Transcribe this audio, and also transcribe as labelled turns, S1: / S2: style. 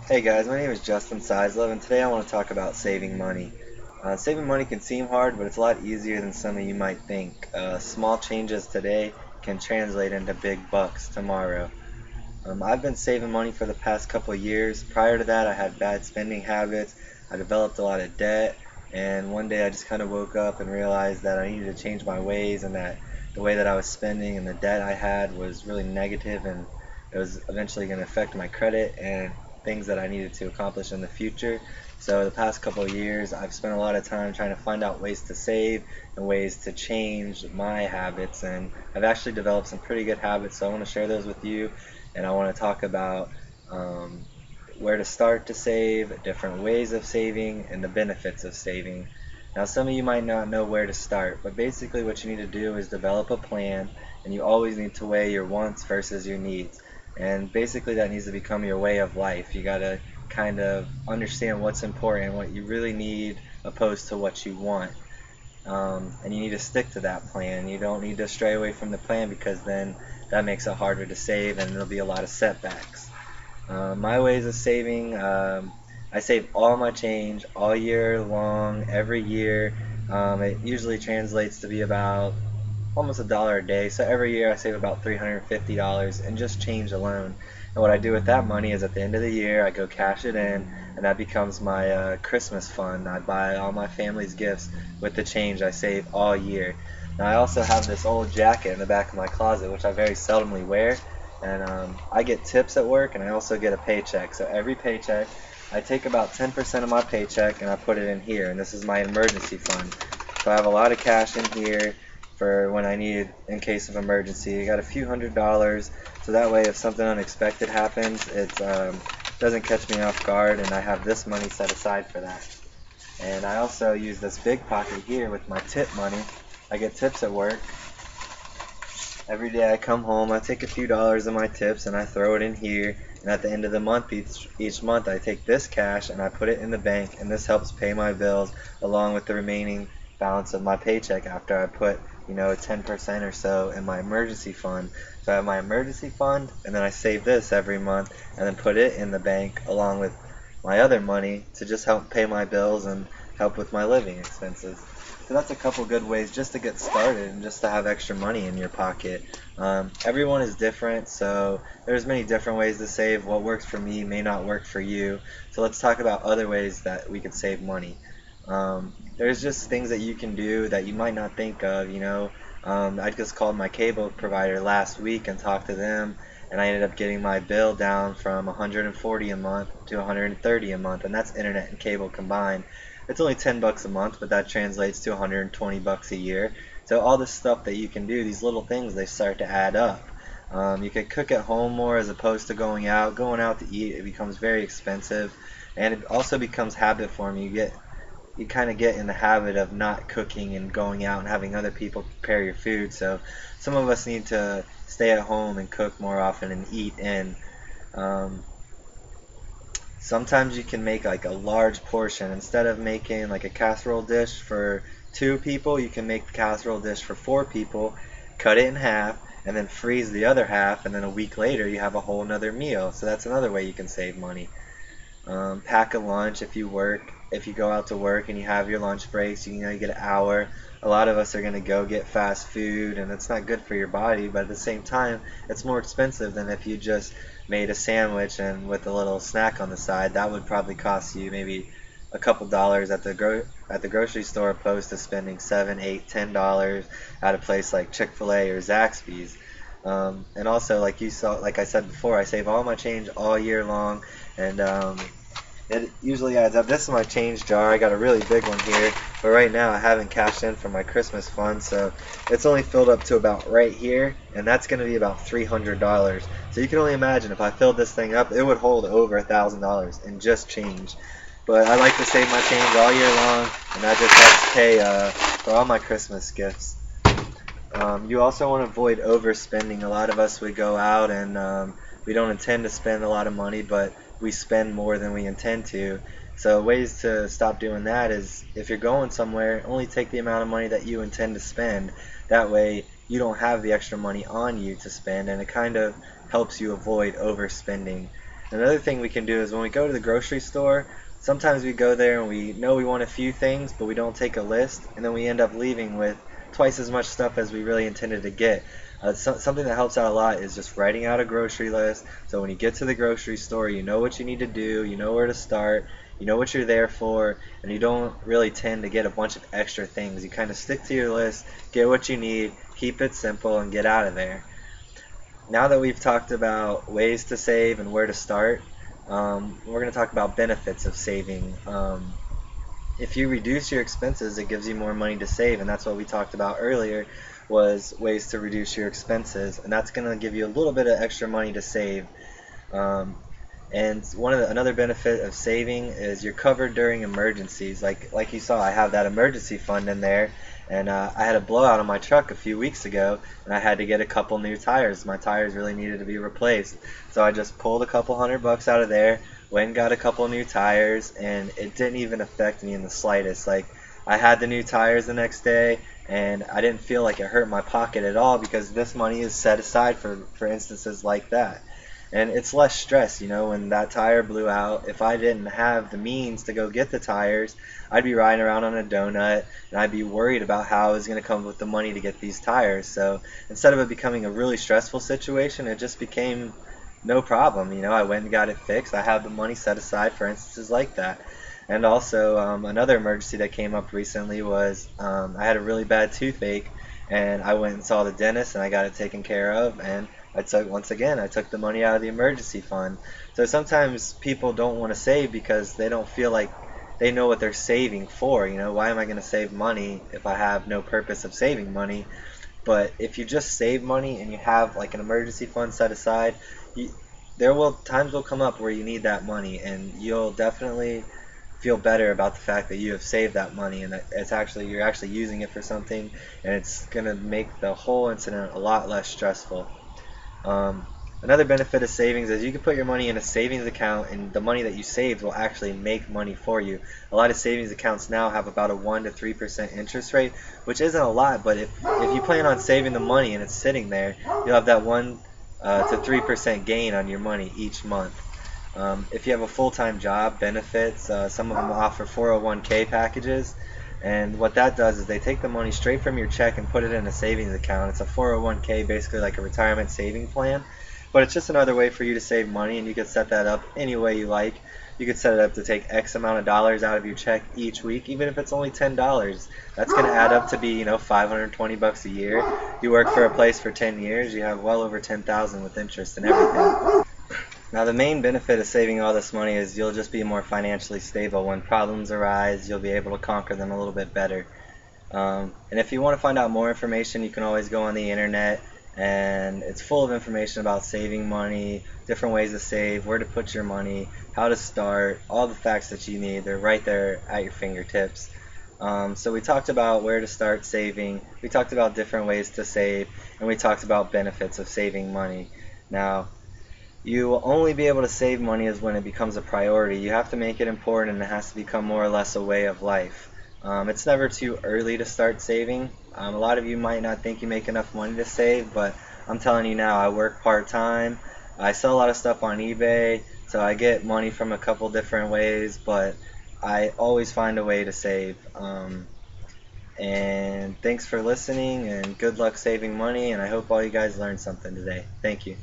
S1: Hey guys, my name is Justin Sizelove, and today I want to talk about saving money. Saving money can seem hard, but it's a lot easier than some of you might think. Small changes today can translate into big bucks tomorrow. I've been saving money for the past couple of years. Prior to that, I had bad spending habits. I developed a lot of debt, and one day I just kind of woke up and realized that I needed to change my ways, and that the way that I was spending and the debt I had was really negative, and it was eventually going to affect my credit and things that I needed to accomplish in the future. So the past couple of years, I've spent a lot of time trying to find out ways to save and ways to change my habits, and I've actually developed some pretty good habits. So I want to share those with you, and I want to talk about um, where to start to save, different ways of saving, and the benefits of saving. Now, some of you might not know where to start, but basically what you need to do is develop a plan, and you always need to weigh your wants versus your needs. And basically that needs to become your way of life. You got to kind of understand what's important, what you really need, opposed to what you want. And you need to stick to that plan. You don't need to stray away from the plan, because then that makes it harder to save and there'll be a lot of setbacks. My ways of saving, I save all my change all year long, every year. It usually translates to be about almost $1 a day. So every year I save about $350 in just change alone. And what I do with that money is at the end of the year I go cash it in, and that becomes my Christmas fund. I buy all my family's gifts with the change I save all year. Now I also have this old jacket in the back of my closet which I very seldomly wear, and I get tips at work, and I also get a paycheck. So every paycheck I take about 10% of my paycheck and I put it in here, and this is my emergency fund. So I have a lot of cash in here for when I need it in case of emergency. I got a few $100s, so that way if something unexpected happens, it doesn't catch me off guard, and I have this money set aside for that. And I also use this big pocket here with my tip money. I get tips at work. Every day I come home, I take a few dollars of my tips and I throw it in here. And at the end of the month, each month, I take this cash and I put it in the bank, and this helps pay my bills along with the remaining balance of my paycheck after I put 10% or so in my emergency fund. So I have my emergency fund, and then I save this every month and then put it in the bank along with my other money to just help pay my bills and help with my living expenses. So that's a couple good ways just to get started and just to have extra money in your pocket. Everyone is different, so there's many different ways to save. What works for me may not work for you. So let's talk about other ways that we can save money. There's just things that you can do that you might not think of. I just called my cable provider last week and talked to them, and I ended up getting my bill down from 140 a month to 130 a month, and that's internet and cable combined. It's only 10 bucks a month, but that translates to 120 bucks a year. So all this stuff that you can do, these little things, they start to add up. You can cook at home more as opposed to going out. Going out to eat, it becomes very expensive, and it also becomes habit forming. You kind of get in the habit of not cooking and going out and having other people prepare your food. So some of us need to stay at home and cook more often and eat in. Um, Sometimes you can make like a large portion. Instead of making like a casserole dish for 2 people, you can make the casserole dish for 4 people, cut it in half, and then freeze the other half, and then a week later you have a whole nother meal. So that's another way you can save money. Pack a lunch if you work. If you go out to work and you have your lunch breaks, you get an hour. A lot of us are going to go get fast food, and it's not good for your body, but at the same time, it's more expensive than if you just made a sandwich and with a little snack on the side. That would probably cost you maybe a couple dollars at the grocery store, opposed to spending 7, 8, $10 at a place like Chick-fil-A or Zaxby's. And also, like I said before, I save all my change all year long, and it usually adds up. This is my change jar. I got a really big one here, but right now I haven't cashed in for my Christmas fund, so it's only filled up to about right here, and that's going to be about $300. So you can only imagine if I filled this thing up, it would hold over $1,000 in just change. But I like to save my change all year long, and that just helps pay for all my Christmas gifts. You also want to avoid overspending. A lot of us would go out and we don't intend to spend a lot of money, but we spend more than we intend to. So ways to stop doing that is, if you're going somewhere, only take the amount of money that you intend to spend. That way you don't have the extra money on you to spend, and it kind of helps you avoid overspending. Another thing we can do is when we go to the grocery store, sometimes we go there and we know we want a few things, but we don't take a list, and then we end up leaving with twice as much stuff as we really intended to get. Something that helps out a lot is just writing out a grocery list. So when you get to the grocery store, you know what you need to do, you know where to start, you know what you're there for, and you don't really tend to get a bunch of extra things. You kind of stick to your list, get what you need, keep it simple, and get out of there. Now that we've talked about ways to save and where to start, we're going to talk about benefits of saving. If you reduce your expenses, it gives you more money to save, and that's what we talked about earlier, was ways to reduce your expenses, and that's going to give you a little bit of extra money to save. Um, and another benefit of saving is you're covered during emergencies. Like you saw, I have that emergency fund in there, and I had a blowout on my truck a few weeks ago, and I had to get a couple new tires. My tires really needed to be replaced, so I just pulled a couple $100 out of there, went and got a couple new tires, and it didn't even affect me in the slightest. Like, I had the new tires the next day, and I didn't feel like it hurt my pocket at all because this money is set aside for instances like that. And it's less stress, when that tire blew out. If I didn't have the means to go get the tires, I'd be riding around on a donut, and I'd be worried about how I was going to come up with the money to get these tires. So instead of it becoming a really stressful situation, it just became no problem. I went and got it fixed. I have the money set aside for instances like that. And also, another emergency that came up recently was I had a really bad toothache, and I went and saw the dentist, and I got it taken care of, and I took the money out of the emergency fund. So sometimes people don't want to save because they don't feel like they know what they're saving for. Why am I going to save money if I have no purpose of saving money? But if you just save money and you have like an emergency fund set aside, times will come up where you need that money, and you'll definitely feel better about the fact that you have saved that money and that you're actually using it for something, and it's gonna make the whole incident a lot less stressful. Um, Another benefit of savings is you can put your money in a savings account, and the money that you saved will actually make money for you. A lot of savings accounts now have about a 1 to 3% interest rate, which isn't a lot, but if you plan on saving the money and it's sitting there, you'll have that 1 to 3% gain on your money each month. If you have a full-time job, benefits, some of them offer 401k packages, and what that does is they take the money straight from your check and put it in a savings account. It's a 401k, basically like a retirement saving plan, but it's just another way for you to save money, and you can set that up any way you like. You could set it up to take X amount of dollars out of your check each week, even if it's only $10. That's going to add up to be, $520 a year. You work for a place for 10 years, you have well over 10,000 with interest and everything. Now, the main benefit of saving all this money is you'll just be more financially stable. When problems arise, you'll be able to conquer them a little bit better. And if you want to find out more information, you can always go on the internet, and it's full of information about saving money, different ways to save, where to put your money, how to start, all the facts that you need. They're right there at your fingertips. So we talked about where to start saving, we talked about different ways to save, and we talked about benefits of saving money. Now, you will only be able to save money is when it becomes a priority. You have to make it important, and it has to become more or less a way of life. It's never too early to start saving. A lot of you might not think you make enough money to save, but I'm telling you now, I work part-time. I sell a lot of stuff on eBay, so I get money from a couple different ways, but I always find a way to save. And thanks for listening, and good luck saving money, and I hope all you guys learned something today. Thank you.